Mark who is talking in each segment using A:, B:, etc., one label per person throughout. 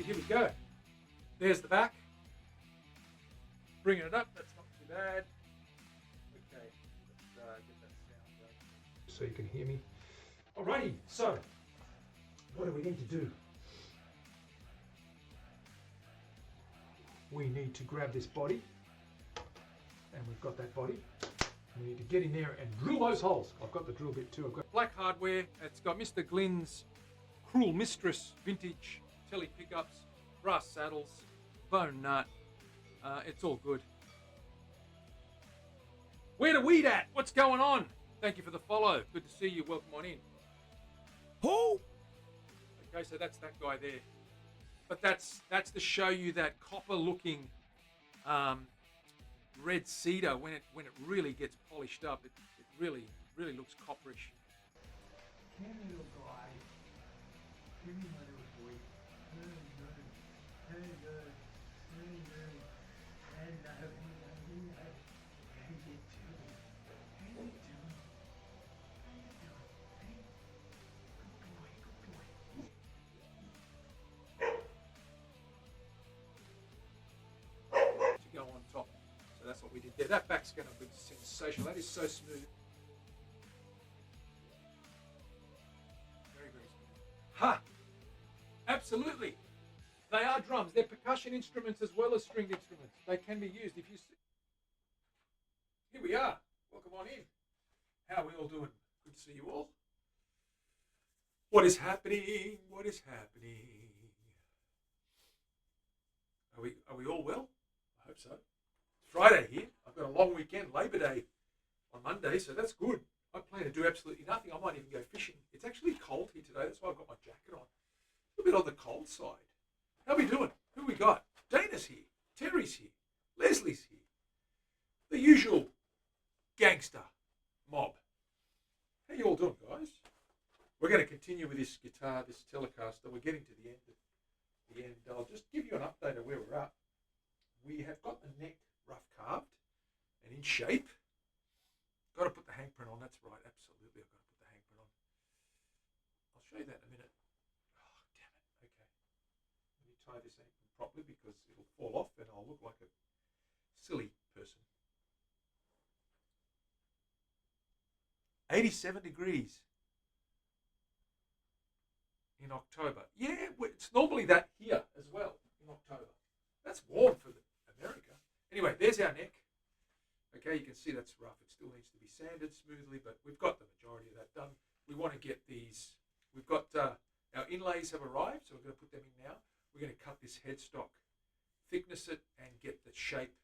A: Here we go. There's the back. Bringing it up. That's not too bad. Okay, let's get that sound going so you can hear me. Alrighty, so what do we need to do? We need to grab this body, and we've got that body. We need to get in there and drill those holes. I've got the drill bit too. I've got black hardware. It's got Mr. Glynn's Cruel Mistress vintage telly pickups, brass saddles, bone nut. It's all good. Where the weed at? What's going on? Thank you for the follow. Good to see you. Welcome on in. Who? Okay, so that's that guy there. But that's to show you that copper-looking red cedar when it really gets polished up. It really looks copperish. Come here, little guy. Come here, my little boy. Go on top. So that's what we did there. That back's going to be sensational. That is so smooth. Very, very smooth. Ha! Absolutely. They are drums. They're percussion instruments as well as stringed instruments. They can be used. If you see. Here we are. Welcome on in. How are we all doing? Good to see you all. What is happening? What is happening? Are we all well? I hope so. It's Friday here. I've got a long weekend, Labor Day on Monday, so that's good. I plan to do absolutely nothing. I might even go fishing. It's actually cold here today. That's why I've got my jacket on. A little bit on the cold side. How are we doing? Who we got? Dana's here. Terry's here. Leslie's here. The usual gangster mob. How you all doing, guys? We're going to continue with this guitar, this Telecaster. We're getting to the end. I'll just give you an update of where we're at. We have got the neck rough carved and in shape. Got to put the handprint on, that's right, absolutely. I've got to put the handprint on. I'll show you that in a minute. Oh, damn it, okay. Let me tie this apron properly because it'll fall off and I'll look like a silly person. 87 degrees in October. Yeah, it's normally that here as well in October. That's warm for America. Anyway, there's our neck. Okay, you can see that's rough. It still needs to be sanded smoothly, but we've got the majority of that done. We want to get these. We've got our inlays have arrived, so we're going to put them in now. We're going to cut this headstock, thickness it, and get the shape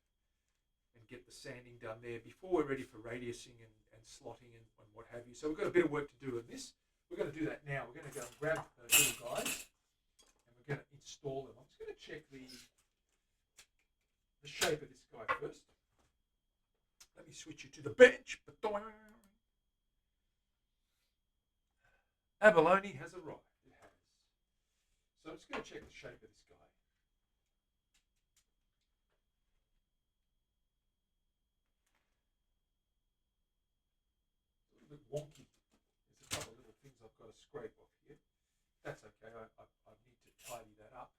A: and get the sanding done there before we're ready for radiusing and slotting and what have you. So we've got a bit of work to do on this. We're going to do that now. We're going to go and grab those little guys and we're going to install them. I'm just going to check the shape of this guy first. Let me switch you to the bench. Abalone has arrived. It has. So I'm just going to check the shape of this guy. A little bit wonky. There's a couple of little things I've got to scrape off here. That's okay. I need to tidy that up.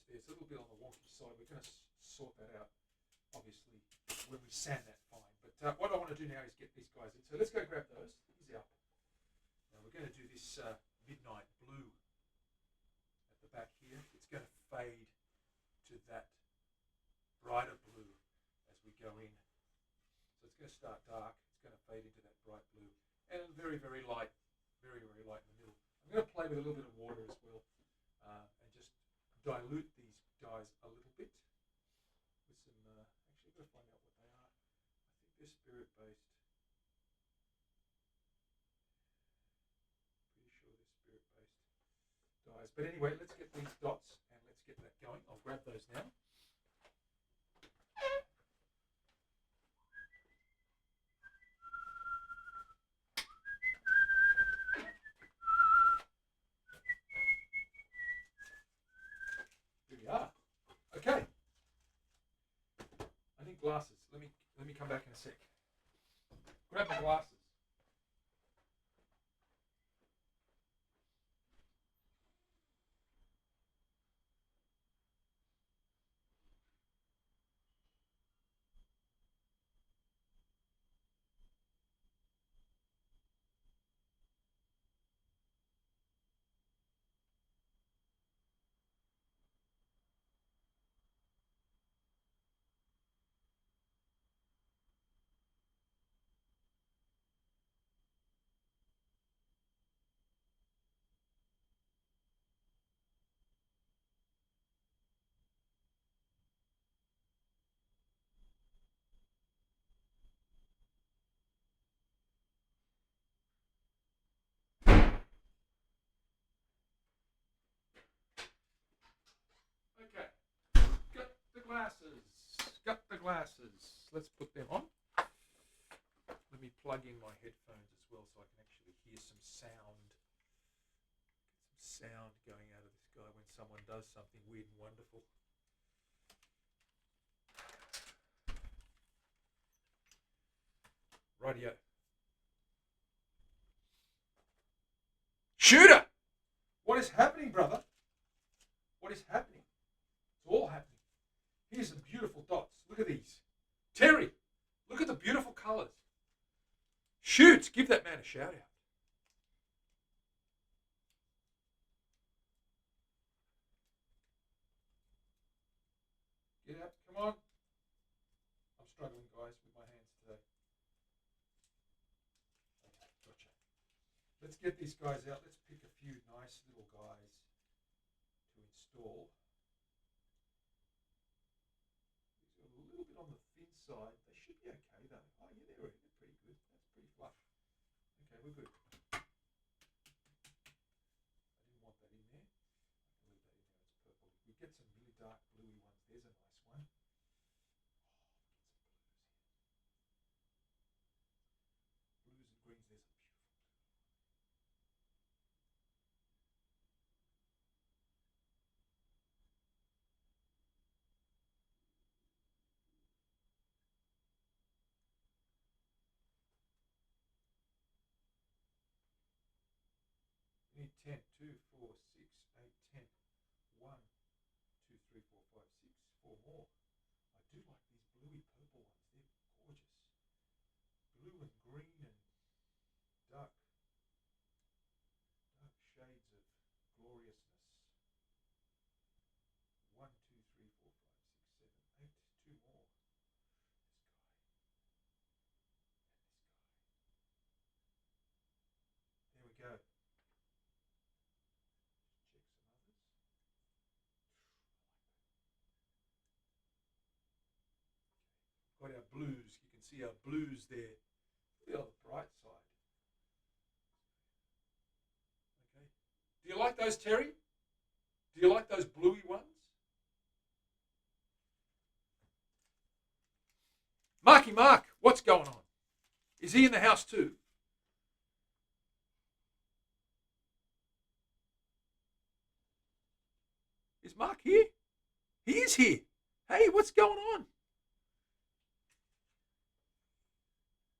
A: There's a little bit on the wonky side. We're going to sort that out, obviously, when we sand that fine. But what I want to do now is get these guys in. So let's go grab those. Easy up. Now we're going to do this midnight blue at the back here. It's going to fade to that brighter blue as we go in. So it's going to start dark. It's going to fade into that bright blue. And very, very light. Very, very light in the middle. I'm going to play with a little bit of water as well. And just dilute these guys a little bit with some, actually I've got to find out what they are. I think they're spirit-based. Pretty sure they're spirit-based dyes. But anyway, let's get these dots and let's get that going. I'll grab those now. me come back in a sec. Grab my glasses. Okay, got the glasses. Got the glasses. Let's put them on. Let me plug in my headphones as well so I can actually hear some sound. Get some sound going out of this guy when someone does something weird and wonderful. Rightio. Shooter! What is happening, brother? What is happening? It's all happening. Here's some beautiful dots. Look at these. Terry, look at the beautiful colours. Shoot, give that man a shout out. Get out, come on. I'm struggling, guys, with my hands today. Okay, gotcha. Let's get these guys out. Let's pick a few nice little guys to install. These are a little bit on the thin side. They should be okay though. Oh yeah, they're pretty good. That's pretty flush. Okay, we're good. I didn't want that in there. I can leave that in there. It's purple. We get some really dark bluey ones. There's a nice one. Blues and greens. There's some beautiful. We need 10, 2, 4, 6, 8, 10. 1, 2, 3, 4, 5, 6, 4 more. I do like these bluey purple ones. They're gorgeous. Blue and green and dark shades of gloriousness. 1, 2, 3, 4, 5, 6, 7, 8. 2 more. This guy. And this guy. There we go. Check some others. Got our blues. You can see our blues there. Really on the bright side. Okay. Do you like those, Terry? Do you like those bluey ones? Marky Mark, what's going on? Is he in the house too? Is Mark here? He is here. Hey, what's going on?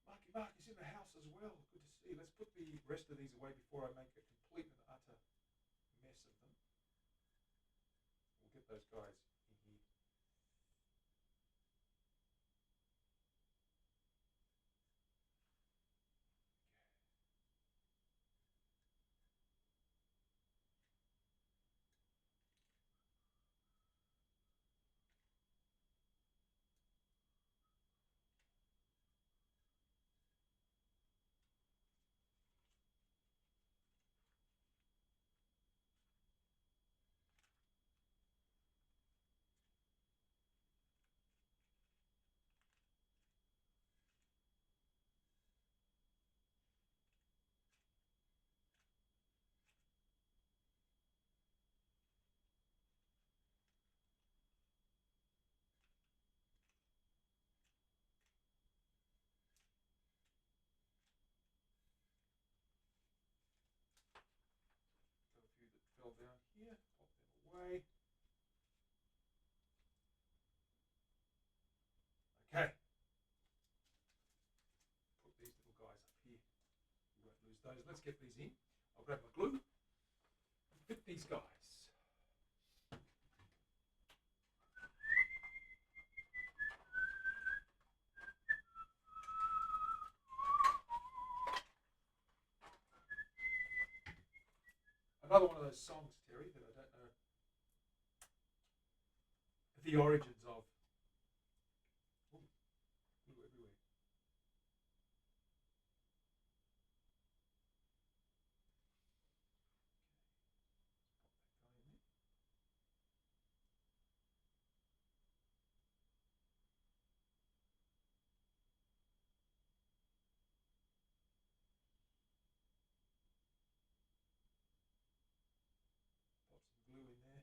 A: Marky Mark is in the house as well. Good to see. Let's put the rest of these away before I make a complete and utter mess of them. We'll get those guys in here. Got a few that fell down here. Pop them away. Okay. lose those. Let's get these in. I'll grab my glue and fit these guys. Another one of those songs, Terry, that I don't know the origins of. Ooh, glue everywhere. Pop some glue in there.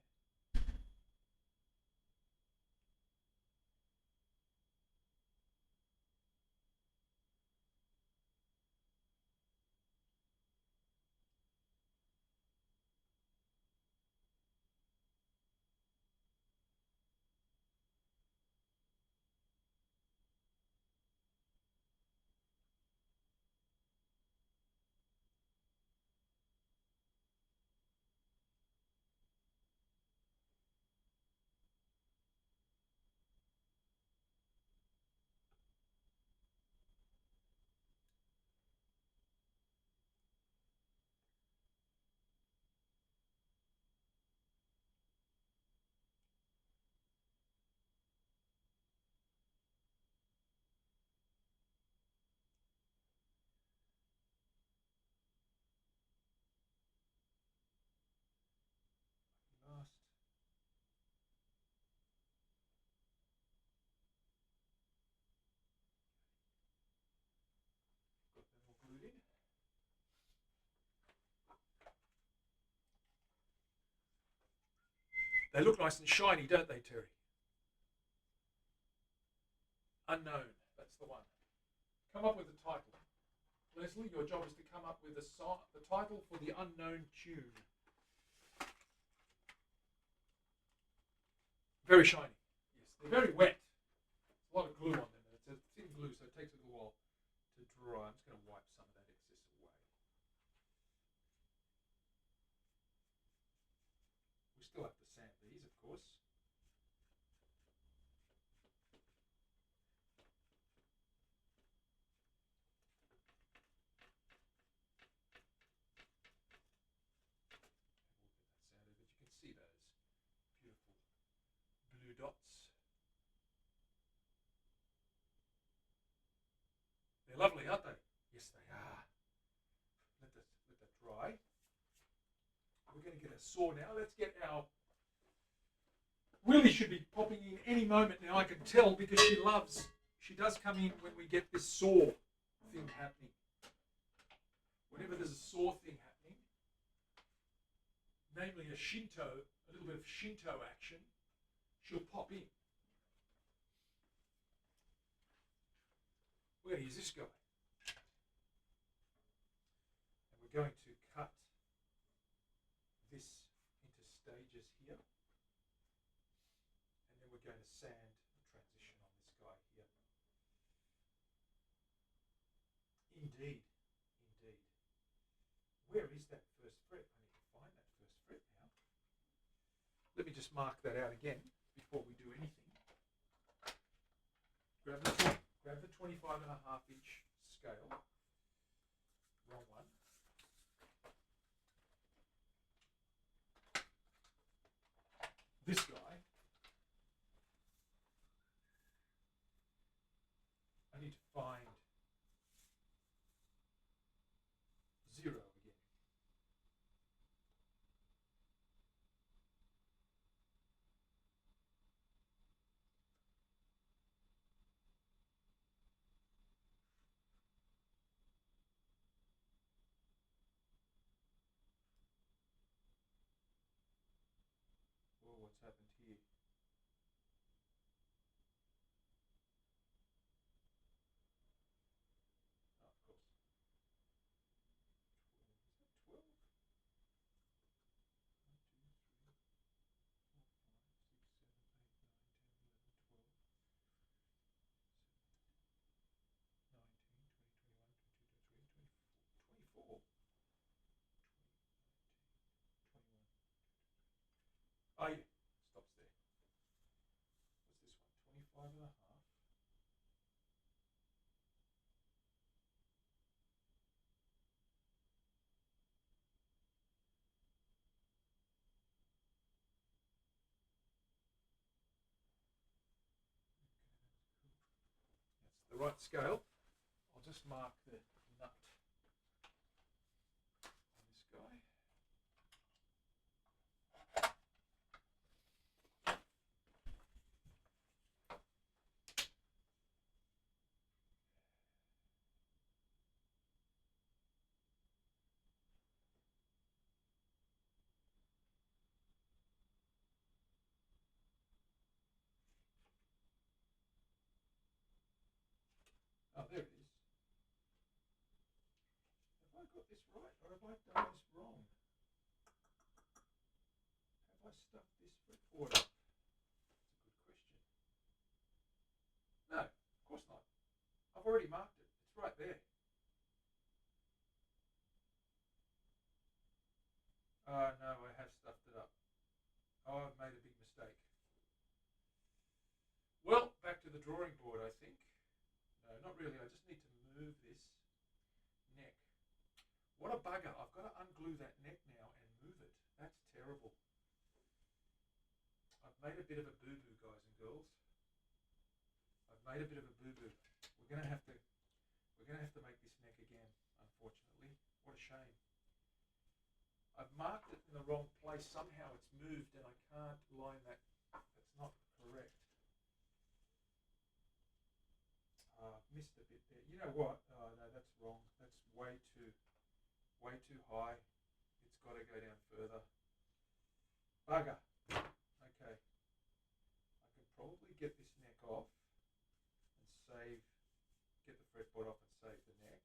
A: Last. Got them all glued in. They look nice and shiny, don't they, Terry? Unknown, that's the one. Come up with a title. Leslie, your job is to come up with the title for the unknown tune. Very shiny. Yes, they're very wet. There's a lot of glue on them. It's a thin glue, so it takes a little while to dry. I'm just going to wipe some of that excess away. We still have to sand these, of course. See those beautiful blue dots. They're lovely, aren't they? Yes, they are. Let that dry. We're going to get a saw now. Let's get our... Willie should be popping in any moment now, I can tell, because she does come in when we get this saw thing happening. Whenever there's a saw thing happening, namely a little bit of Shinto action, she'll pop in. We're going to use this guy. And we're going to cut this into stages here. And then we're going to sand the transition on this guy here. Indeed. Where is that first fret? I need to find that first fret now. Let me just mark that out again before we do anything. Grab the 25.5-inch scale. Wrong one. This guy. I need to find 0 again. Whoa, what's happened here? Oh, of course. 12? Is that 12? 1, 2, 3, 4, 5, 6, 7, 8, 9, 10, 11, 12, 19, 20, 21, 22, 23, 24. the right scale, I'll just mark the nut on this guy. Oh, there it is. Have I got this right or have I done this wrong? Have I stuffed this fretboard up? That's a good question. No, of course not. I've already marked it. It's right there. Oh, no, I have stuffed it up. Oh, I've made a big mistake. Well, back to the drawing board, I think. No, not really. I just need to move this neck. What a bugger. I've got to unglue that neck now and move it. That's terrible. I've made a bit of a boo-boo, guys and girls. I've made a bit of a boo-boo. We're gonna have to make this neck again, unfortunately. What a shame. I've marked it in the wrong place. Somehow it's moved and I can't line that. That's not correct. I've missed a bit there. You know what? Oh no, that's wrong. That's way too high. It's got to go down further. Bugger. Okay. I can probably get this neck off and get the fretboard off and save the neck,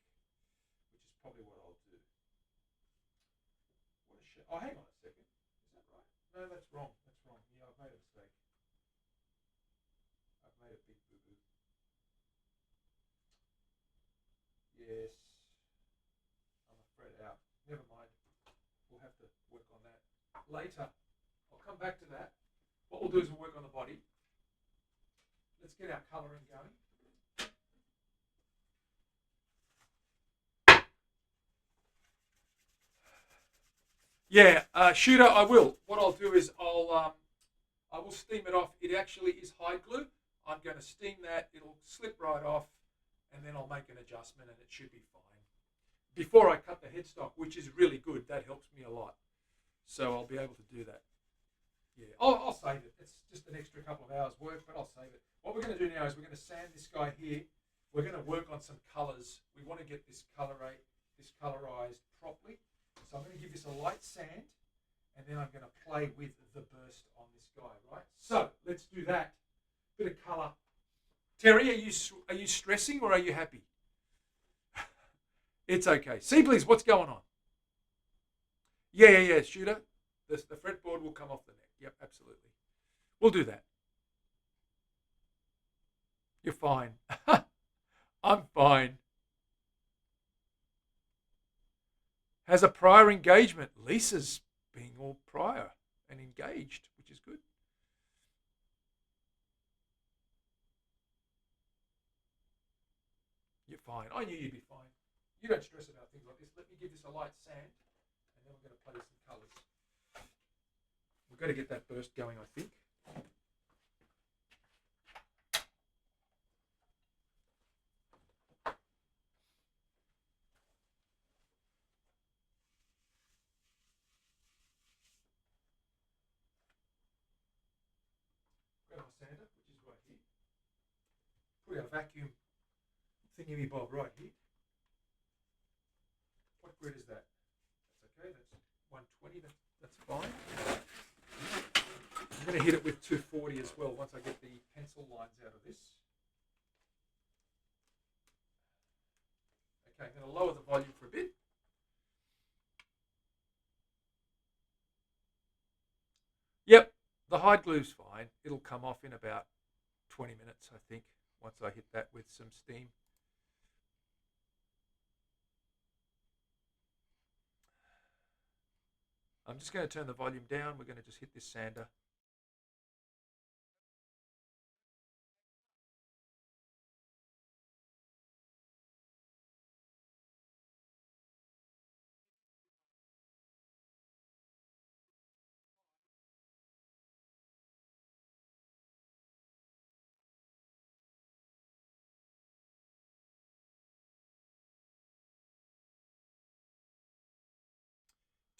A: which is probably what I'll do. What a shit. Oh, hang on a second. Is that right? No, that's wrong. That's wrong. Yeah, I've made a mistake. I've made a big boo-boo. Yes. I'm a fret out. Never mind. We'll have to work on that later. I'll come back to that. What we'll do is we'll work on the body. Let's get our colouring going. Yeah, shooter, I will. What I'll do is I will steam it off. It actually is hide glue. I'm going to steam that. It'll slip right off, and then I'll make an adjustment, and it should be fine. Before I cut the headstock, which is really good, that helps me a lot. So I'll be able to do that. Yeah, I'll save it. It's just an extra couple of hours work, but I'll save it. What we're going to do now is we're going to sand this guy here. We're going to work on some colours. We want to get this colorized properly. So I'm going to give this a light sand, and then I'm going to play with the burst on this guy, right? So let's do that. Bit of colour. Terry, are you stressing or are you happy? It's okay. See, please, what's going on? Yeah, shooter. The fretboard will come off the neck. Yep, absolutely. We'll do that. You're fine. I'm fine. Has a prior engagement. Lisa's being all prior and engaged, which is good. You're fine. I knew you'd be fine. You don't stress about things like this. Let me give this a light sand, and then we're going to play some colours. We've got to get that burst going, I think. Grab my sander, which is right here. Put our vacuum thingy-bob right here. What grit is that? That's okay. That's 120. That's fine. I'm going to hit it with 240 as well once I get the pencil lines out of this. Okay, I'm going to lower the volume for a bit. Yep, the hide glue's fine. It'll come off in about 20 minutes, I think, once I hit that with some steam. I'm just going to turn the volume down. We're going to just hit this sander.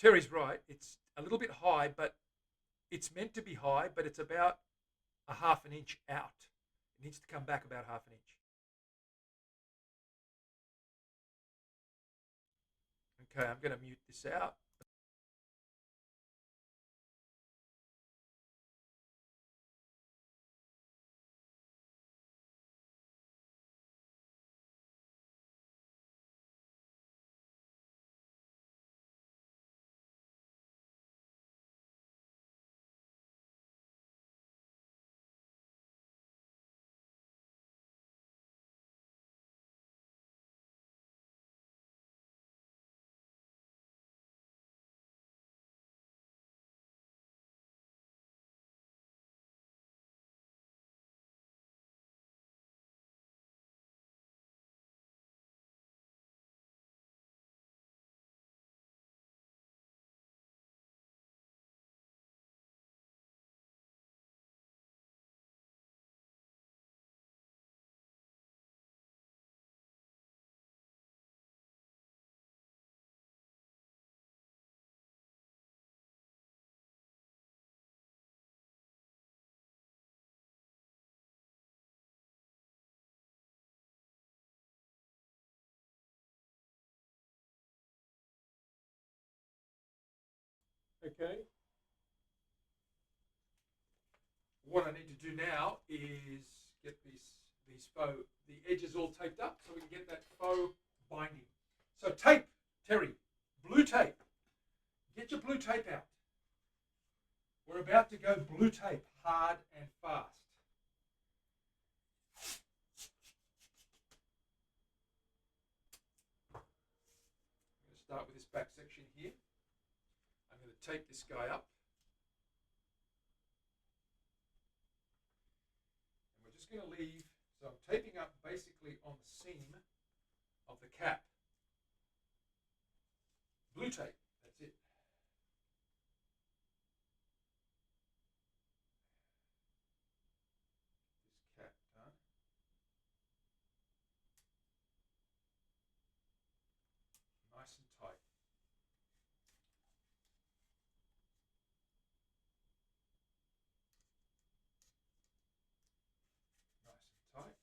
A: Terry's right. It's a little bit high, but it's meant to be high, but it's about a half an inch out. It needs to come back about half an inch. Okay, I'm going to mute this out. Okay. What I need to do now is get the edges all taped up so we can get that faux binding. So tape, Terry, blue tape. Get your blue tape out. We're about to go blue tape, hard and fast. I'm going to start with this back section here. I'm going to tape this guy up. And we're just going to leave, so I'm taping up basically on the seam of the cap. Blue tape, that's it. This cap done. Nice and tight. Nice and tight.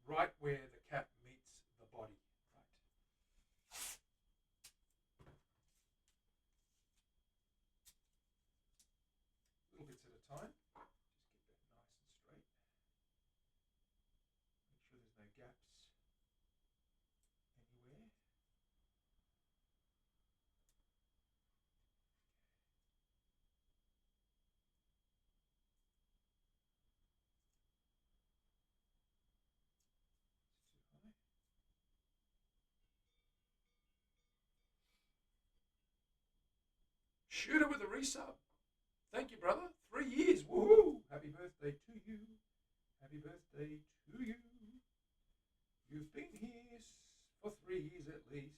A: Right where the cap meets the body. Right. Little bits at a time. Just get that nice and straight. Make sure there's no gaps anywhere. Shooter with a resub. Thank you, brother. 3 years. Woohoo! Happy birthday to you. Happy birthday to you. You've been here for 3 years at least.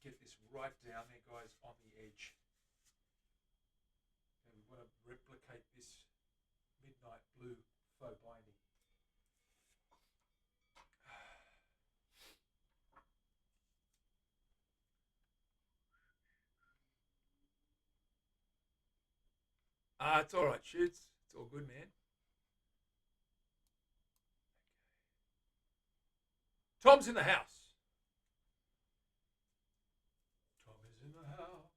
A: Get this right down there, guys, on the edge. And we want to replicate this midnight blue faux binding. It's all right, Shoots. It's all good, man. Tom's in the house. Tom is in the house.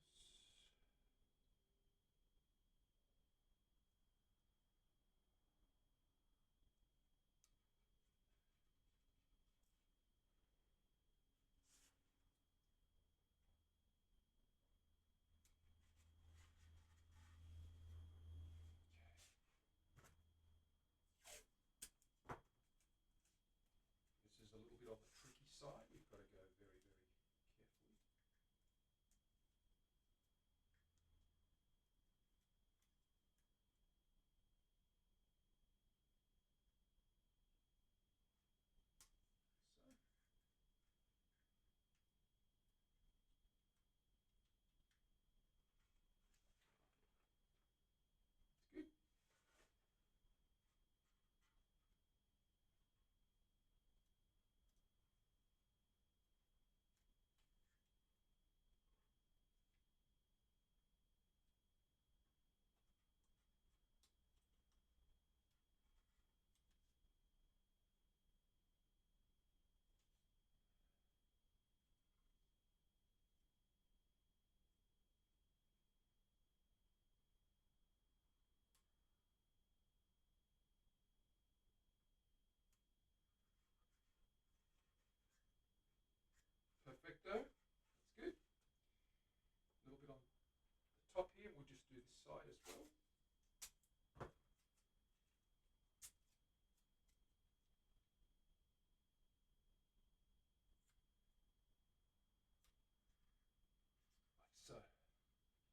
A: This is a little bit on the tricky side.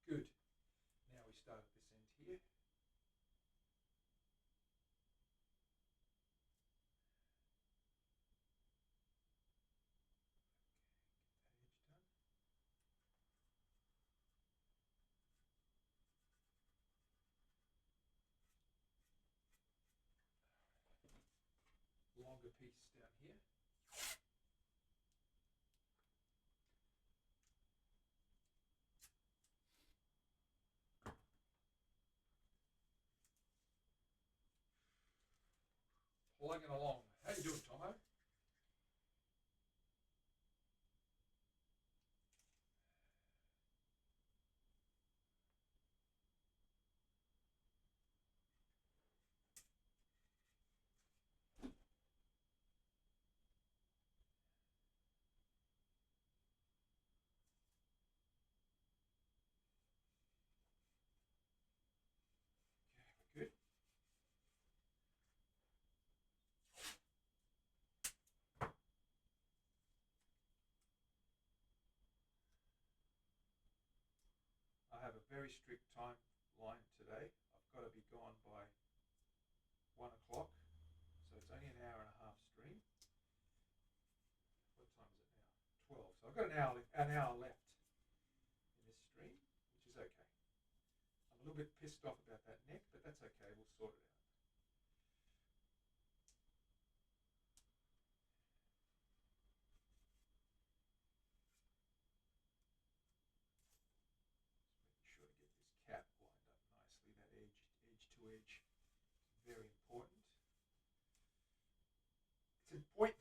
A: Good. Now we start at this end here. Longer piece down here. Plugging along. How you doing, Tomo? Good. I have a very strict timeline today. I've got to be gone by 1 o'clock, so it's only an hour and a half stream. What time is it now? 12. So I've got an hour left in this stream, which is okay. I'm a little bit pissed off about that neck, but that's okay. We'll sort it out. Sure to get this cap lined up nicely, that edge to edge is very important. It's important.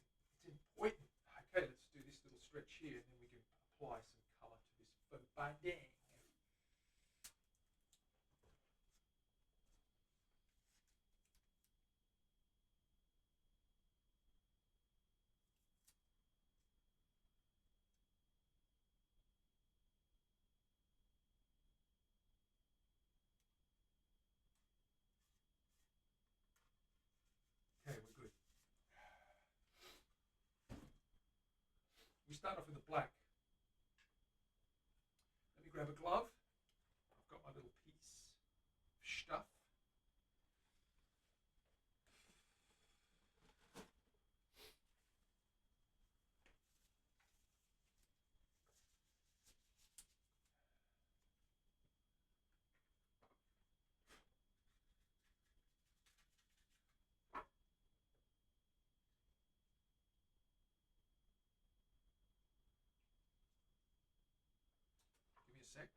A: Okay, let's do this little stretch here and then we can apply some colour to this faux banding. Okay, we're good. We start off with the black. Let me grab a glove. I've got my little piece of stuff. Give me a sec.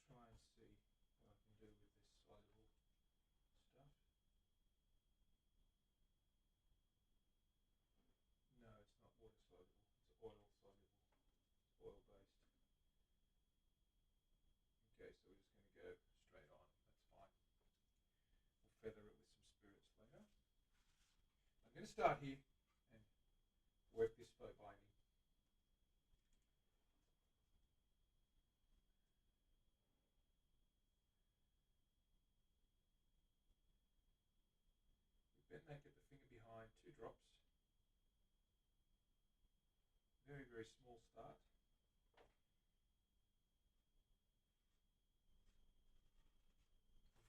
A: Try and see what I can do with this soluble stuff. No, it's not water soluble, it's oil soluble. It's oil based. Okay, so we're just going to go straight on. That's fine. We'll feather it with some spirits later. I'm going to start here and work this faux binding. Bend that, get the finger behind, 2 drops. Very, very small start.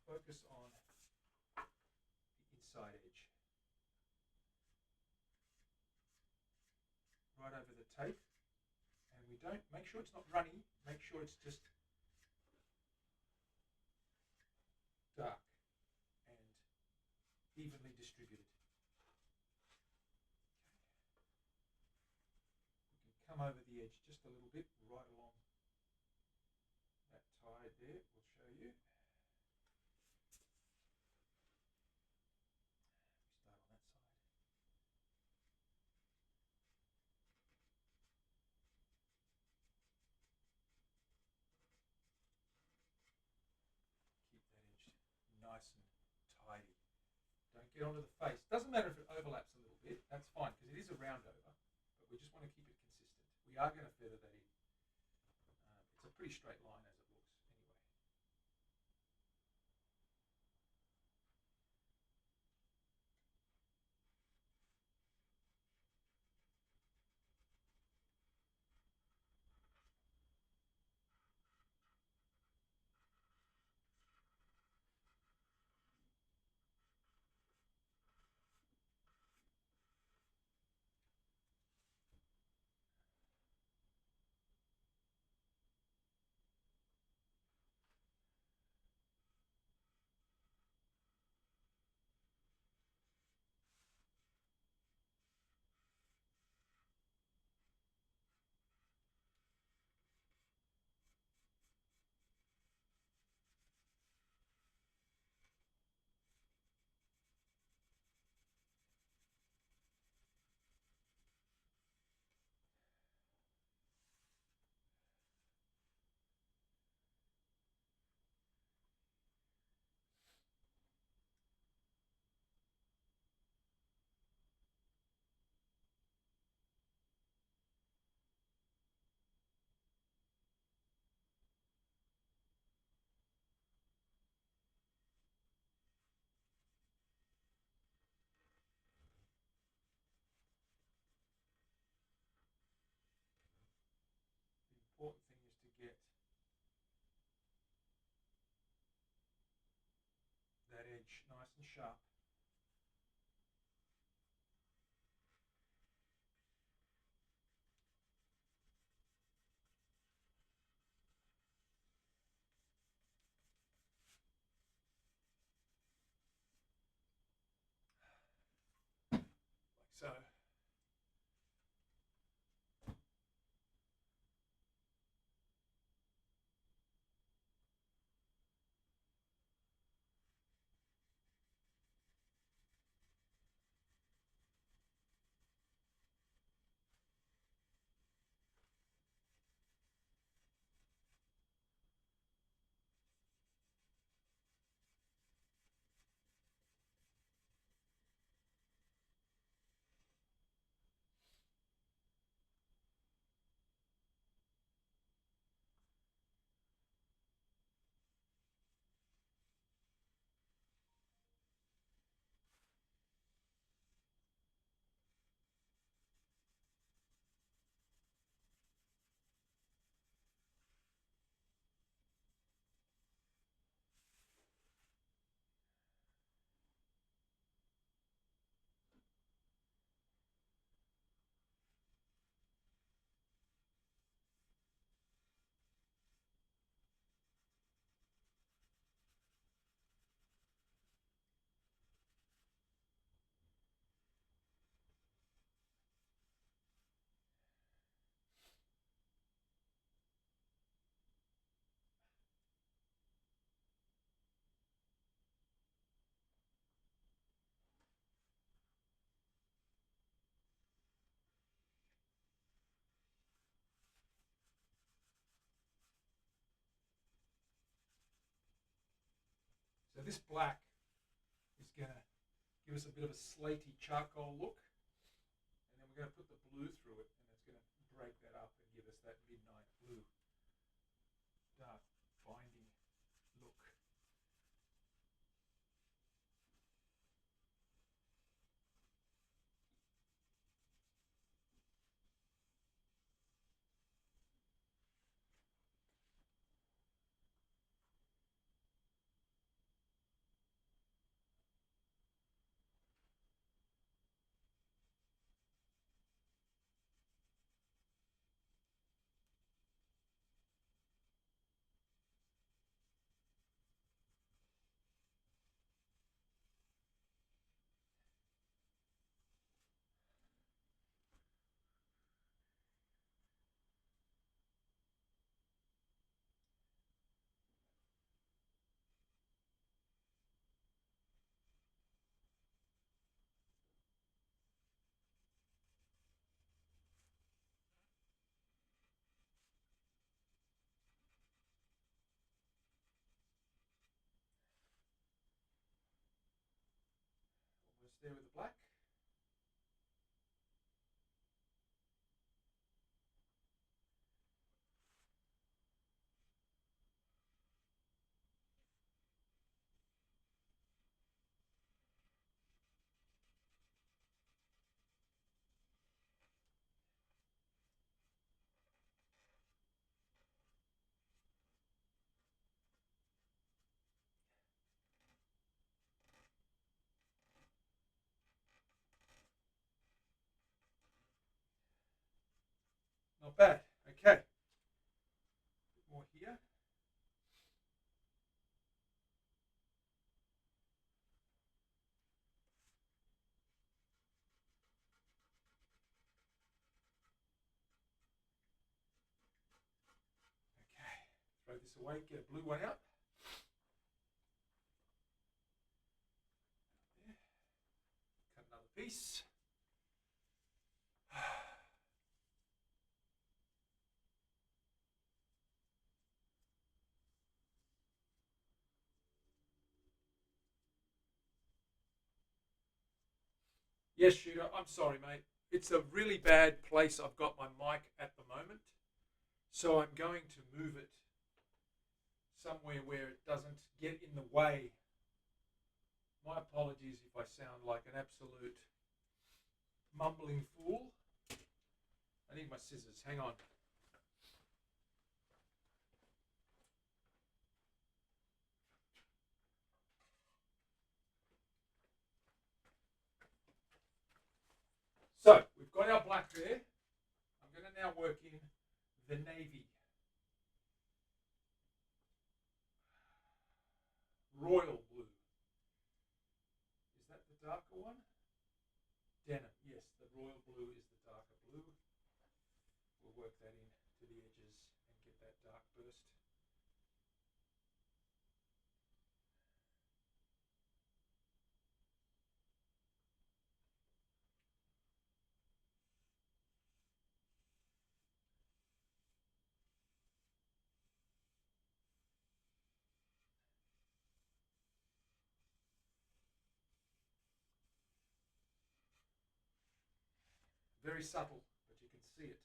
A: Focus on the inside edge. Right over the tape. And we don't, make sure it's not runny, make sure it's just dark and evenly distributed. We can come over the edge just a little bit, right along that tide there, we'll show you. Start on that side. get onto the face. Doesn't matter if it overlaps a little bit. That's fine because it is a round over, but we just want to keep it consistent. We are going to feather that in. It's a pretty straight line as it looks anyway. The important thing is to get that edge nice and sharp. Like so. So this black is going to give us a bit of a slaty charcoal look, and then we're going to put the blue through it, and it's going to break that up and give us that midnight blue dark binding look. there with the black. Not bad. Okay. A bit more here. Okay. Throw this away. Get a blue one out. There. Cut another piece. Yes, Shooter, I'm sorry, mate. It's a really bad place I've got my mic at the moment. So I'm going to move it somewhere where it doesn't get in the way. My apologies if I sound like an absolute mumbling fool. I need my scissors. Hang on. So we've got our black there. I'm going to now work in the navy. Royal blue. Is that the darker one? Denim. Yes, the royal blue is the darker blue. We'll work that in to the edges and get that dark burst. Very subtle, but you can see it.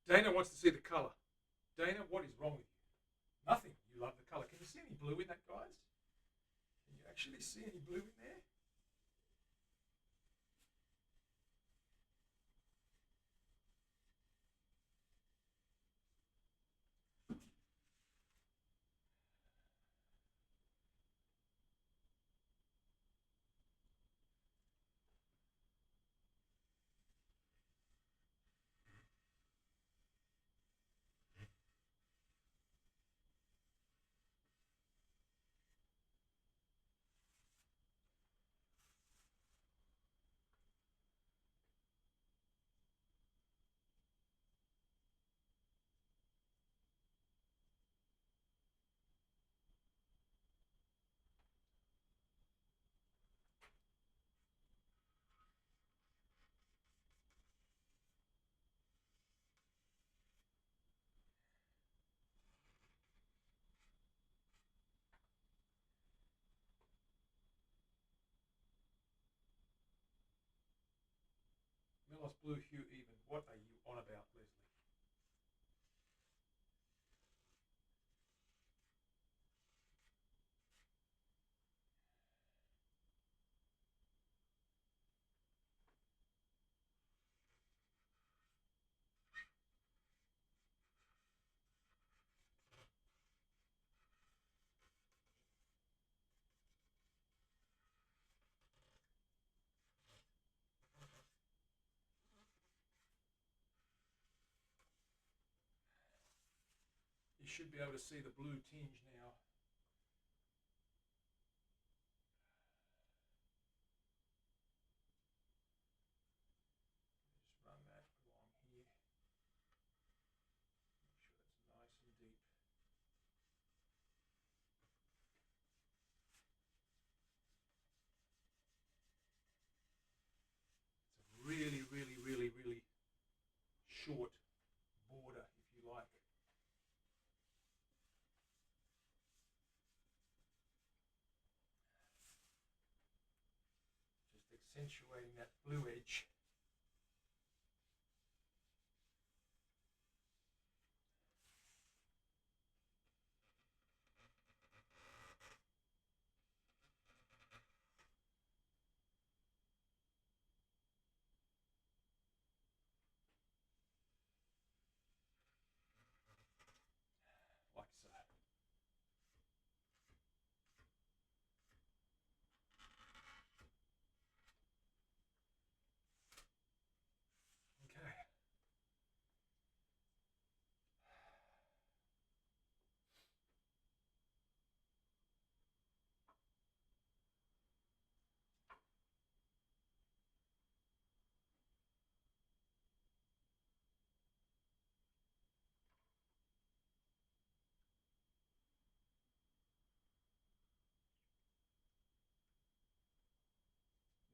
A: Dana wants to see the colour. Dana, what is wrong with you? Nothing. You love the colour. Can you see any blue in that, guys? Can you actually see any blue in there? Lost blue hue even. What are you on about, Leslie? You should be able to see the blue tinge now. Just run that along here. Make sure it's nice and deep. It's a really, really, really, really short border, if you like. Just accentuating that blue edge. Like so. Okay.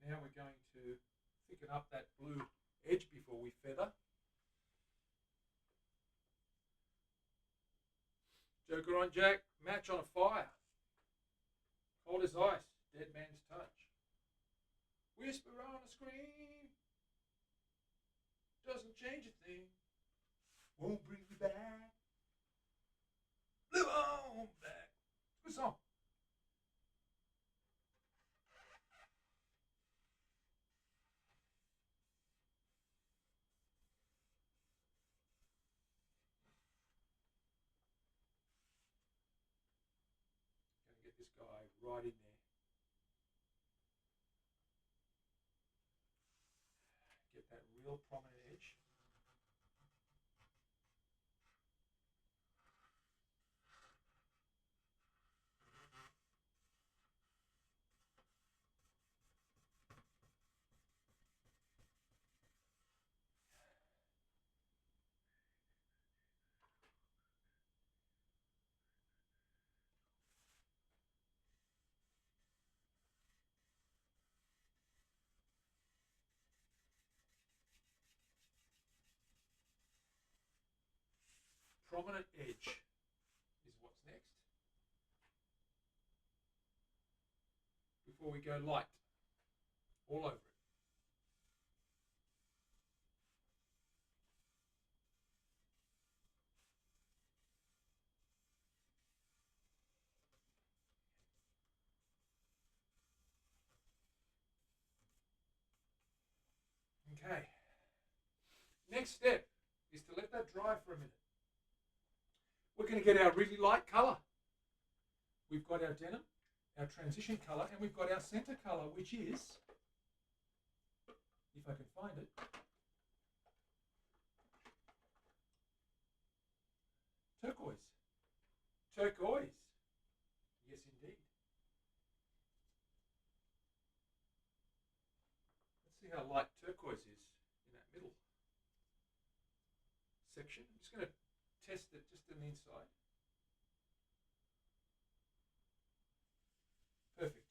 A: Now we're going to thicken up that blue edge before we feather. Joker on Jack, match on a fire. Cold as ice, dead man's touch. Whisper on a screen, doesn't change a thing. Won't bring you back. Live on back. Good song. Gonna get this guy right in there. Get that real prominent edge. Prominent edge is what's next. Before we go light all over it. Okay. Next step is to let that dry for a minute. We're going to get our really light colour. We've got our denim, our transition colour, and we've got our centre colour, which is, if I can find it, turquoise. Turquoise. Yes, indeed. Let's see how light turquoise is in that middle section. I'm just going to test it just on the inside. Perfect.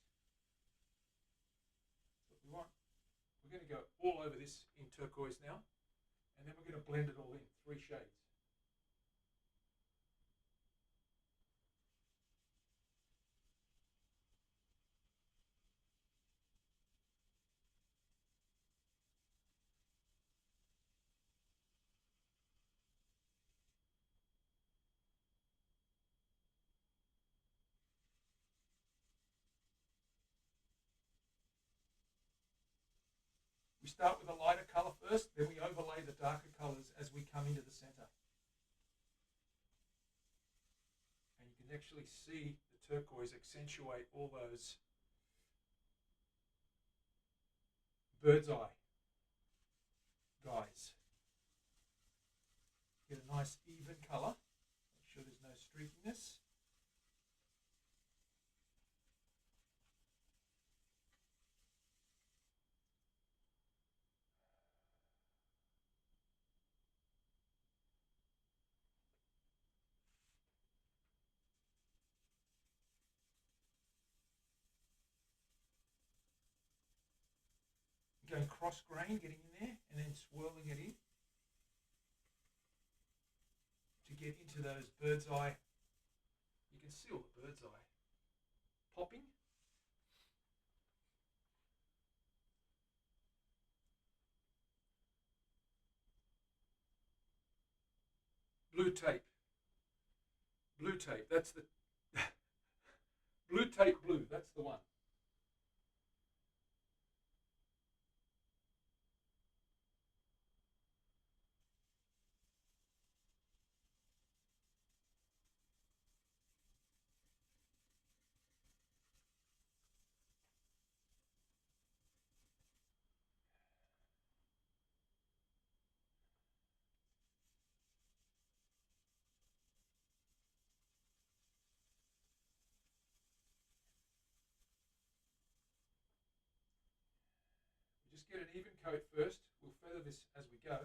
A: That's what we want. We're going to go all over this in turquoise now, and then we're going to blend it all in, 3 shades. start with a lighter colour first, then we overlay the darker colours as we come into the centre. And you can actually see the turquoise accentuate all those bird's eye guys. Get a nice even colour. Make sure there's no streakiness. Going cross grain, getting in there, and then swirling it in to get into those bird's eye. You can see all the bird's eye popping. Blue tape. Blue tape, that's the blue tape blue, that's the one. Just get an even coat first. We'll feather this as we go.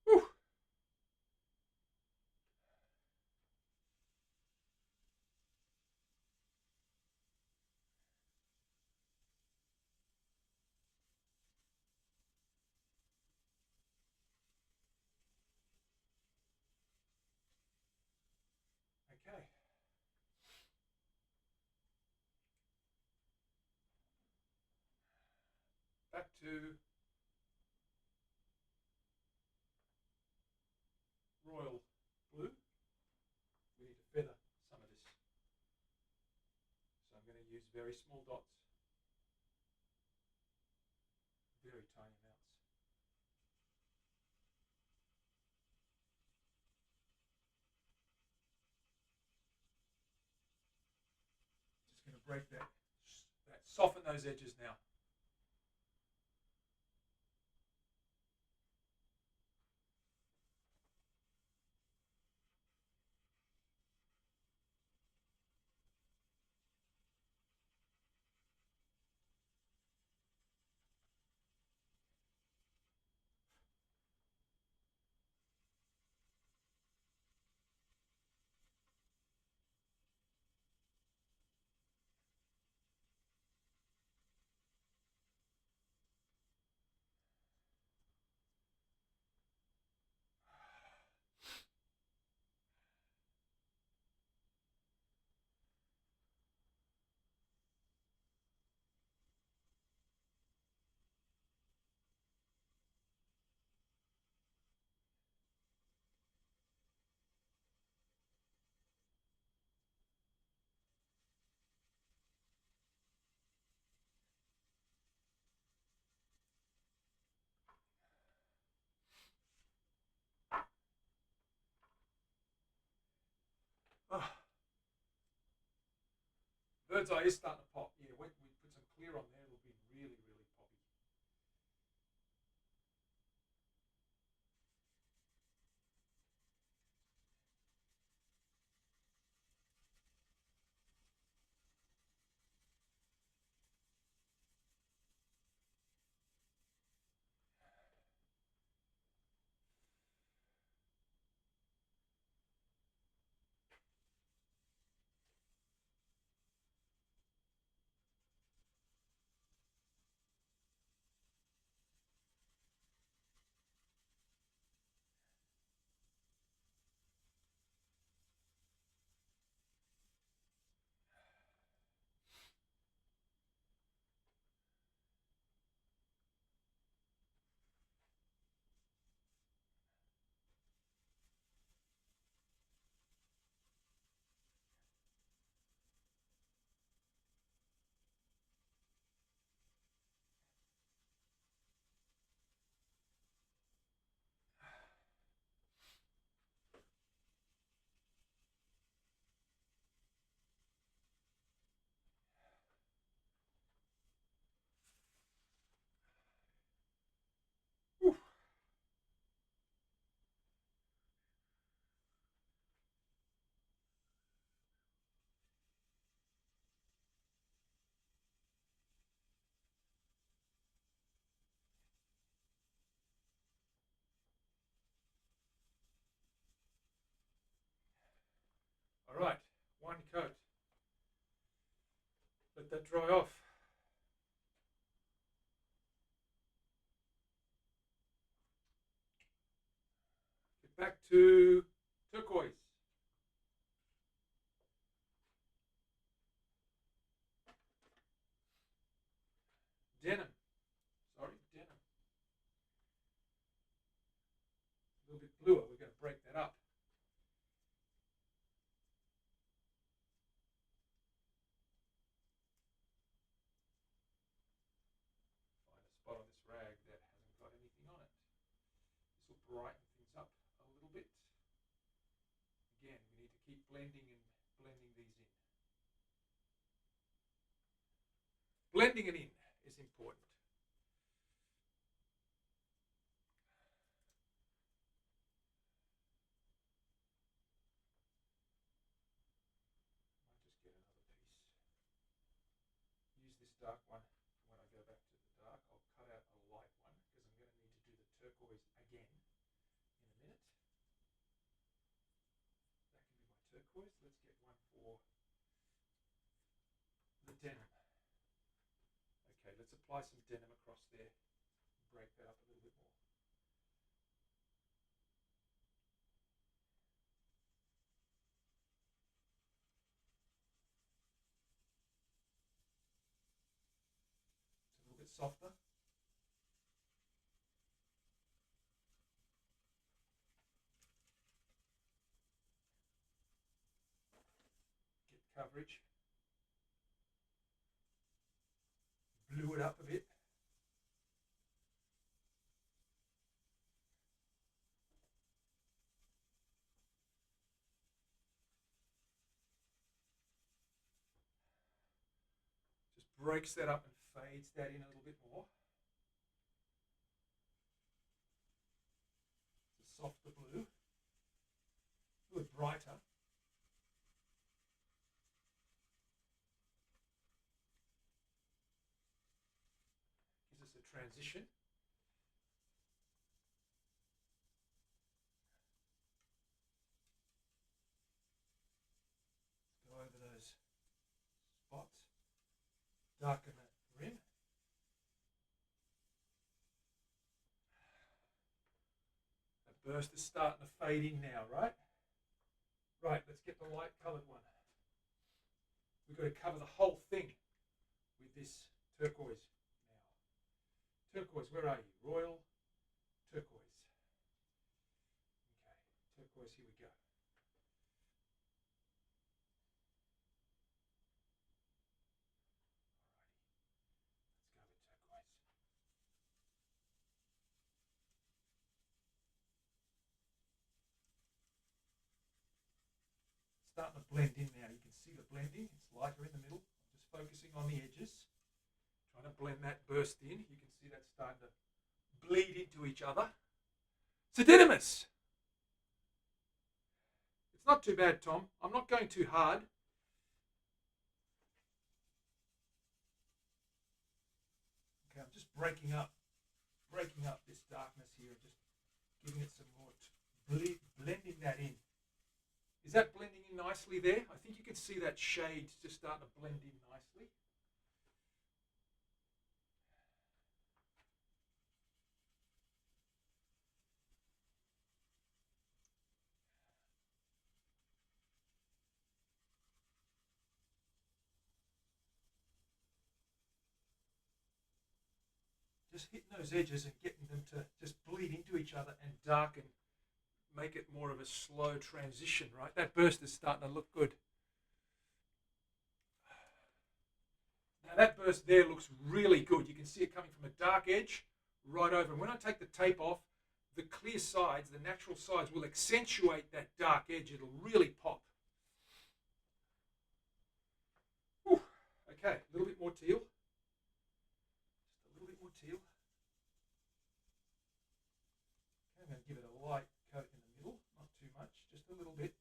A: Whew. Okay. Back to royal blue. We need to feather some of this. So I'm going to use very small dots. Very tiny amounts. Just going to break that, soften those edges now. Oh. Bird's eye is starting to pop. Yeah, we put clear on there, it'll be really, really poppy. All right, one coat. Let that dry off. Get back to turquoise. Denim. Sorry, denim. A little bit bluer. We're going to break that up. Find a spot on this rag that hasn't got anything on it. This will brighten things up a little bit. Again, we need to keep blending and blending these in. Blending it in is important. Might just get another piece. Use this dark one. When I go back to the dark, I'll cut out a light one because I'm going to need to do the turquoise again in a minute. That can be my turquoise. Let's get one for the denim. Okay, let's apply some denim across there and break that up a little bit more. It's a little bit softer. Get coverage. Blue it up a bit. Just breaks that up and fades that in a little bit more. It's a softer blue, a little brighter. Gives us a transition. Go over those spots, darken that rim. That burst is starting to fade in now, right? Right, let's get the light coloured one. We've got to cover the whole thing with this turquoise now. Turquoise, where are you? Royal turquoise. Okay, turquoise, here we go. Starting to blend in now. You can see the blending. It's lighter in the middle. I'm just focusing on the edges. Trying to blend that burst in. You can see that's starting to bleed into each other. Seditimus. It's not too bad, Tom. I'm not going too hard. Okay, I'm just breaking up this darkness here and just giving it some more, blending that in. Is that blending in nicely there? I think you can see that shade just starting to blend in nicely. Just hitting those edges and getting them to just bleed into each other and darken, make it more of a slow transition, right? That burst is starting to look good. Now that burst there looks really good. You can see it coming from a dark edge right over. And when I take the tape off, the clear sides, the natural sides, will accentuate that dark edge. It'll really pop. Whew. Okay, a little bit more teal. Just a little bit more teal. Okay, I'm going to give it a light coat in the middle, not too much, just a little bit.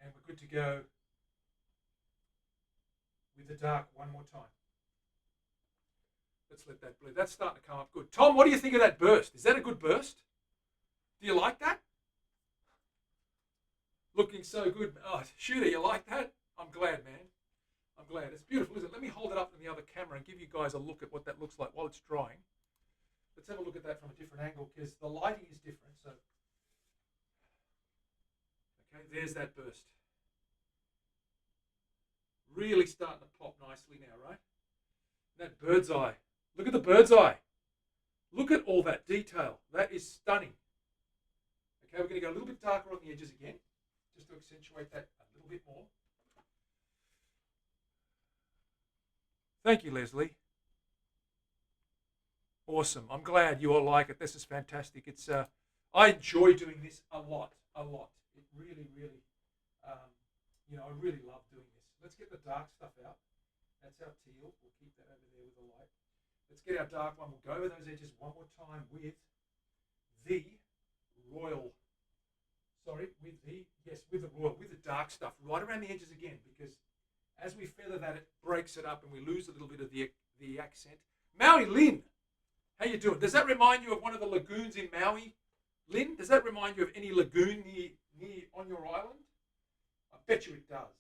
A: And we're good to go with the dark one more time. Let's let that bleed. That's starting to come up good. Tom, what do you think of that burst? Is that a good burst? Do you like that? Looking so good. Oh, Shooter, you like that? I'm glad, man. I'm glad. It's beautiful, isn't it? Let me hold it up in the other camera and give you guys a look at what that looks like while it's drying. Let's have a look at that from a different angle because the lighting is different. So, okay, there's that burst. Really starting to pop nicely now, right? That bird's eye. Look at the bird's eye. Look at all that detail. That is stunning. Okay, we're going to go a little bit darker on the edges again, just to accentuate that a little bit more. Thank you, Leslie. Awesome. I'm glad you all like it. This is fantastic. It's I enjoy doing this a lot. It really, really, I really love doing this. Let's get the dark stuff out. That's our teal. We'll keep that over there with the light. Let's get our dark one. We'll go over those edges one more time with the royal. With the dark stuff right around the edges again, because as we feather that, it breaks it up and we lose a little bit of the accent. Maui Lynn, how you doing? Does that remind you of one of the lagoons in Maui? Lynn, does that remind you of any lagoon near on your island? I bet you it does.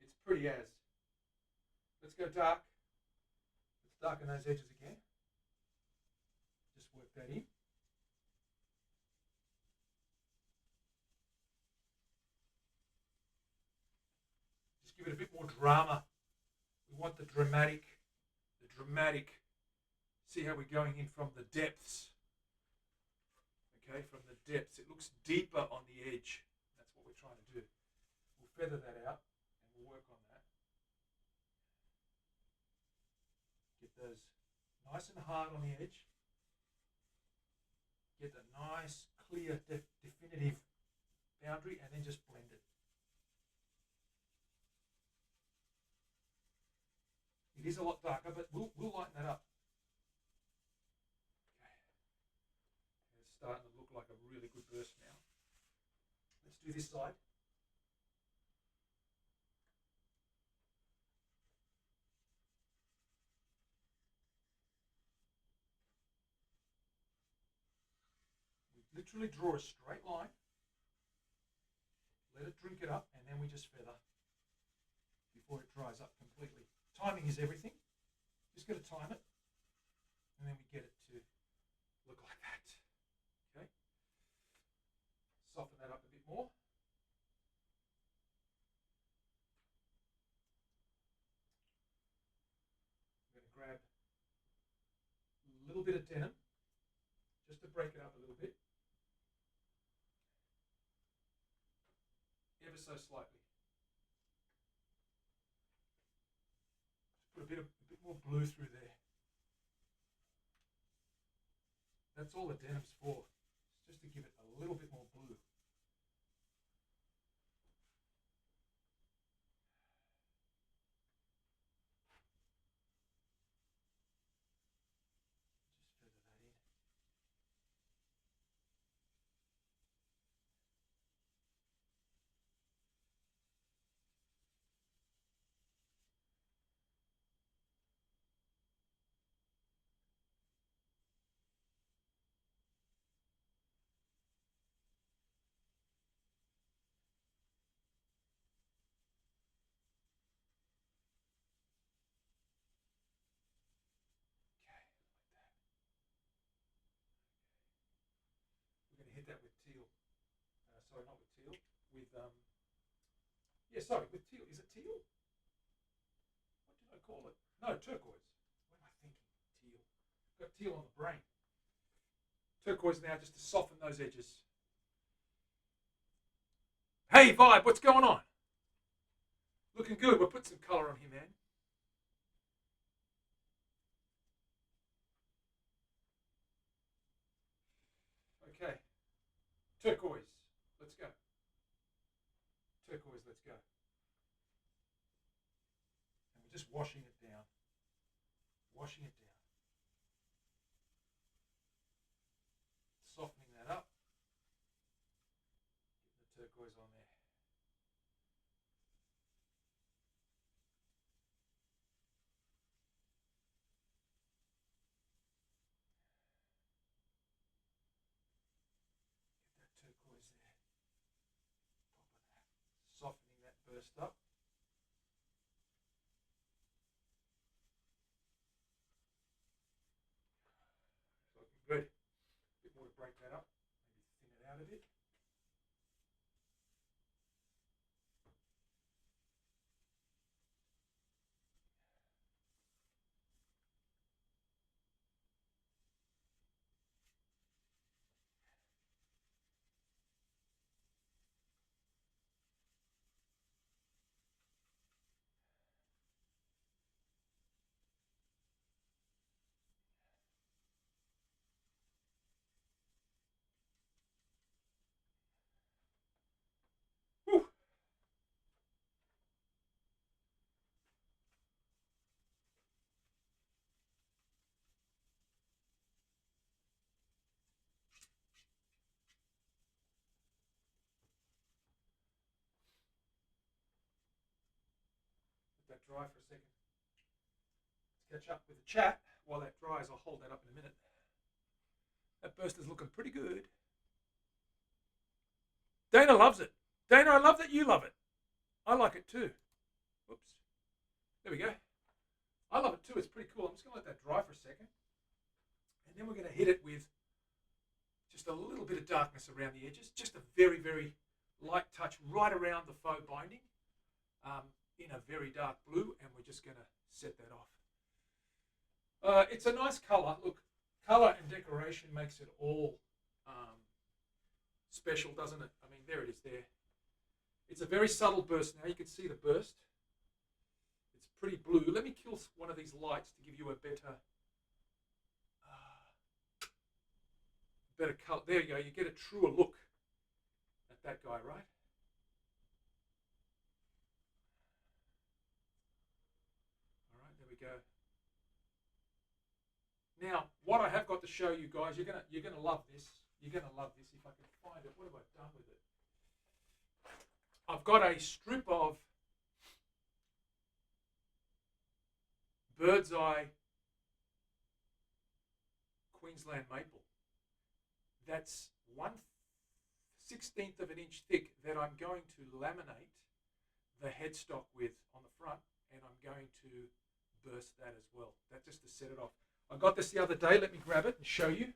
A: It's pretty as. Let's go dark. Let's darken those edges again. Just work that in. Just give it a bit more drama. We want the dramatic. See how we're going in from the depths. Okay, from the depths. It looks deeper on the edge. That's what we're trying to do. We'll feather that out and we'll work on that. Get those nice and hard on the edge. Get a nice, clear, definitive boundary and then just blend it. It is a lot darker, but we'll lighten that up. Okay. It's starting to look like a really good burst now. Let's do this side. We literally draw a straight line, let it drink it up, and then we just feather before it dries up completely. Timing is everything. Just got to time it, and then we get it to look like that. Okay. Soften that up a bit more. I'm going to grab a little bit of denim, just to break it up a little bit, ever so slightly. Put a bit more blue through there. That's all the denim's for, just to give it a little bit more blue. did that with teal. Sorry, not with teal. With with teal. Is it teal? What did I call it? No, turquoise. What am I thinking? Teal. Got teal on the brain. Turquoise now just to soften those edges. Hey, Vibe, what's going on? Looking good. We'll put some colour on here, man. Okay. Turquoise. Let's go. Turquoise, let's go. And we're just washing it down. Washing it down. Softening that up. Get the turquoise on there. Turquoise there, top of that, softening that burst up. Looking good. A bit more to break that up, maybe thin it out a bit. Whew. Let that dry for a second. Let's catch up with the chat while that dries. I'll hold that up in a minute. That burst is looking pretty good. Dana loves it. Dana, I love that you love it. I like it too. Whoops. There we go. I love it too. It's pretty cool. I'm just going to let that dry for a second. And then we're going to hit it with just a little bit of darkness around the edges. Just a very, very light touch right around the faux binding in a very dark blue. And we're just going to set that off. It's a nice colour. Look, colour and decoration makes it all special, doesn't it? I mean, there it is there. It's a very subtle burst now. You can see the burst. It's pretty blue. Let me kill one of these lights to give you a better color. There you go. You get a truer look at that guy, right? All right, there we go. Now, what I have got to show you guys, you're gonna love this. You're gonna love this if I can find it. What have I done with it? I've got a strip of bird's eye Queensland maple. That's 1/16 of an inch thick that I'm going to laminate the headstock with on the front, and I'm going to burst that as well. That's just to set it off. I got this the other day. Let me grab it and show you.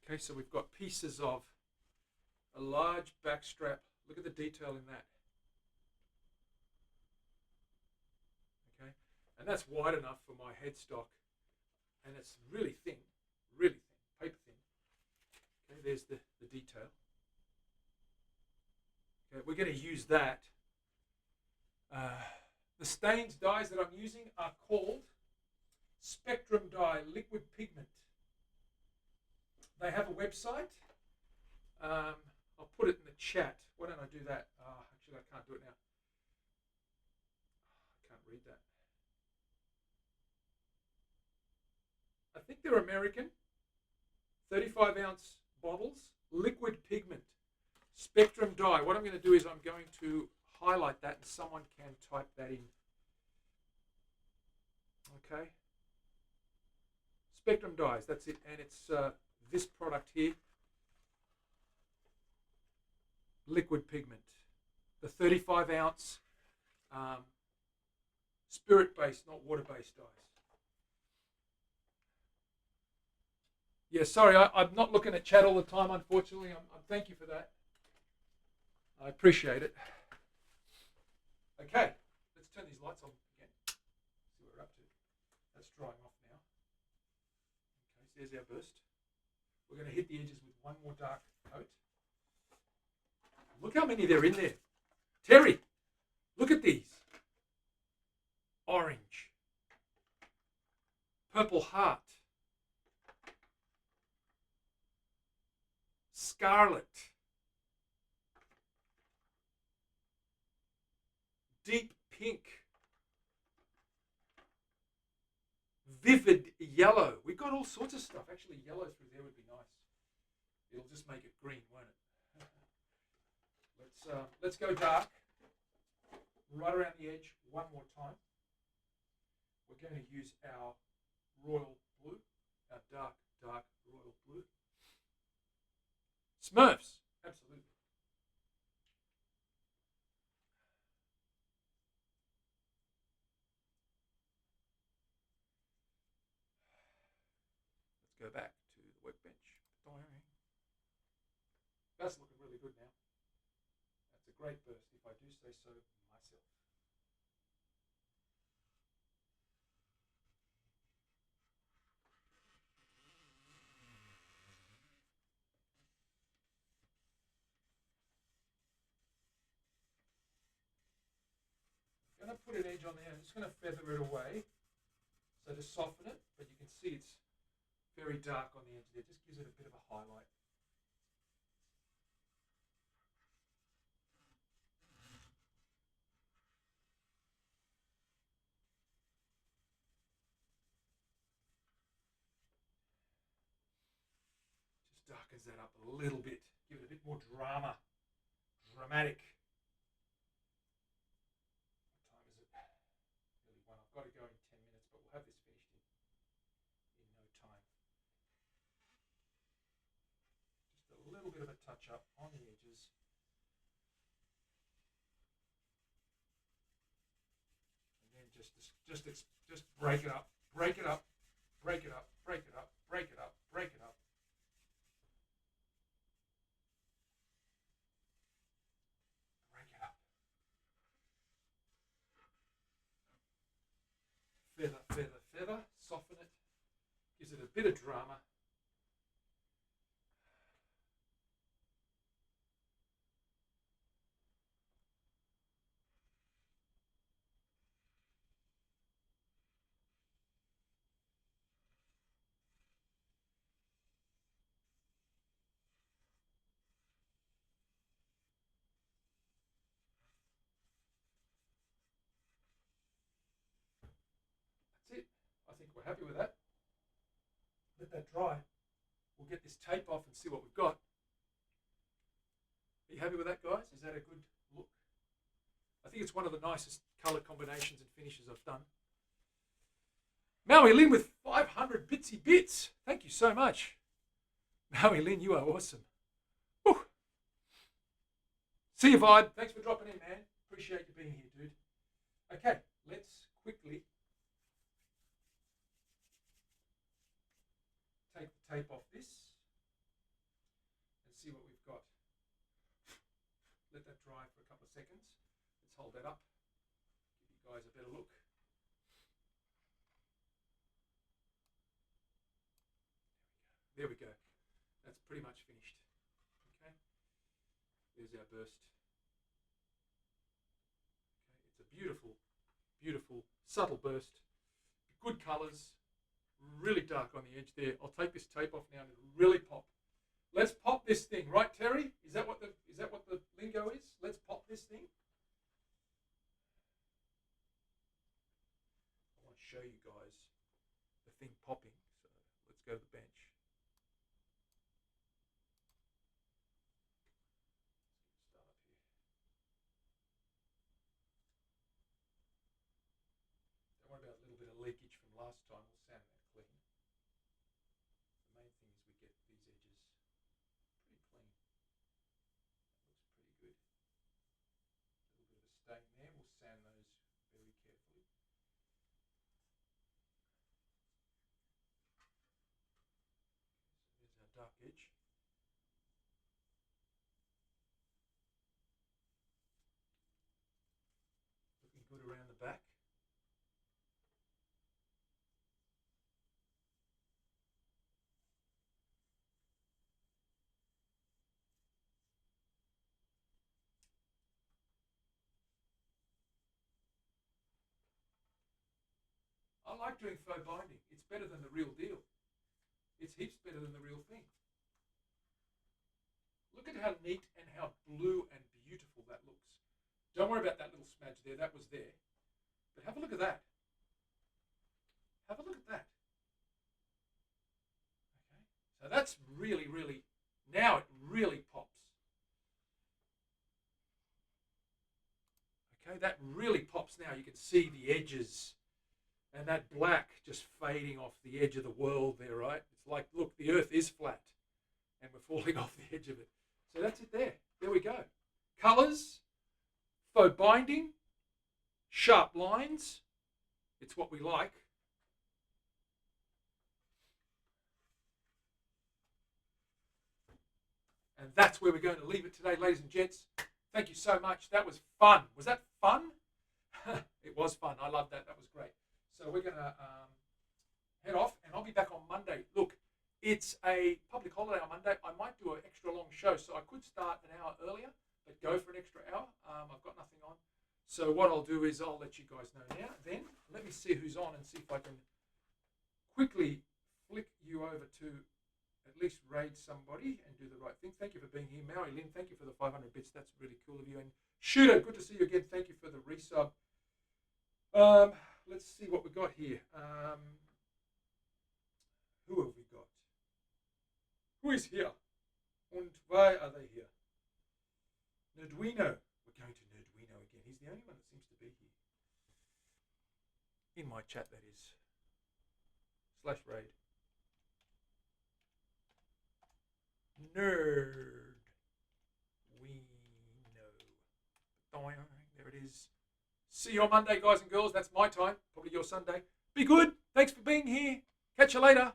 A: Okay, so we've got pieces of a large back strap. Look at the detail in that. Okay, and that's wide enough for my headstock, and it's really thin, paper thin. Okay, there's the detail. Okay, we're going to use that. The stains dyes that I'm using are called Spectrum Dye Liquid Pigment. They have a website. I'll put it in the chat. Why don't I do that? Actually, I can't do it now. I can't read that. I think they're American. 35-ounce bottles. Liquid pigment. Spectrum dye. What I'm going to do is I'm going to highlight that and someone can type that in. Okay. Spectrum dyes. That's it. And it's this product here. Liquid pigment. The 35-ounce Spirit-based, not water-based dyes. Yeah, sorry, I'm not looking at chat all the time, unfortunately. Thank you for that. I appreciate it. Okay, let's turn these lights on again. See what we're up to. That's drying off now. Okay, so there's our burst. We're going to hit the edges with one more dark coat. Look how many there are in there. Terry, look at these. Orange. Purple heart. Scarlet. Deep pink. Vivid yellow. We've got all sorts of stuff. Actually, yellow through there would be nice. It'll just make it green, won't it? Let's go dark. Right around the edge one more time. We're going to use our royal blue, our dark royal blue. Smurfs, absolutely. Let's go back to the workbench. That's looking really good now. That's a great burst, if I do say so myself. I'm going to put an edge on there. I'm just going to feather it away, so to soften it, but you can see it's very dark on the edge there. Just gives it a bit of a highlight. Just darkens that up a little bit. Give it a bit more drama. Dramatic. What time is it? Nearly 1. I've got to go in 10 minutes, but we'll have this finished in no time. Just a little bit of a touch up on the edges. And then just break it up, break it up, break it up, break it up, break it up, break it up. Break it up. Feather, feather, feather, soften it, gives it a bit of drama. That's it. I think we're happy with that. Let that dry. We'll get this tape off and see what we've got. Are you happy with that, guys? Is that a good look? I think it's one of the nicest colour combinations and finishes I've done. Maui Lynn with 500 bitsy bits. Thank you so much. Maui Lynn, you are awesome. Whew. See you, Vibe. Thanks for dropping in, man. Appreciate you being here, dude. Okay, let's quickly take the tape off this and see what we've got. Let that dry for a couple of seconds. Let's hold that up. Give you guys a better look. There we go. That's pretty much finished. Okay. There's our burst. Okay. It's a beautiful, beautiful, subtle burst. Good colours. Really dark on the edge there. I'll take this tape off now and it'll really pop. Let's pop this thing, right, Terry? Is that what the lingo is? Let's pop this thing. I want to show you guys the thing popping. So let's go to the bench. Start up here. Don't worry about a little bit of leakage from last time. We'll sand that clean. The main thing is we get these edges pretty clean. That looks pretty good. A little bit of a stain there. We'll sand those very carefully. I like doing faux binding. It's better than the real deal. It's heaps better than the real thing. Look at how neat and how blue and beautiful that looks. Don't worry about that little smudge there. That was there. But have a look at that. Have a look at that. Okay. So that's really, really, now it really pops. Okay, that really pops now. You can see the edges and that black just fading off the edge of the world there, right? It's like, look, the earth is flat and we're falling off the edge of it. So that's it there. There we go. Colours, faux binding, sharp lines. It's what we like. And that's where we're going to leave it today, ladies and gents. Thank you so much. That was fun. Was that fun? It was fun. I loved that. That was great. So we're going to head off, and I'll be back on Monday. Look, it's a public holiday on Monday. I might do an extra long show, so I could start an hour earlier, but go for an extra hour. I've got nothing on. So what I'll do is I'll let you guys know now. Then let me see who's on and see if I can quickly flick you over to at least raid somebody and do the right thing. Thank you for being here. Maui Lynn, thank you for the 500 bits. That's really cool of you. And Shooter, good to see you again. Thank you for the resub. Let's see what we got here. Who have we got? Who is here? And why are they here? Nerdwino. We're going to Nerdwino again. He's the only one that seems to be here. In my chat, that is. /raid. Nerd. We know. There it is. See you on Monday, guys and girls. That's my time. Probably your Sunday. Be good. Thanks for being here. Catch you later.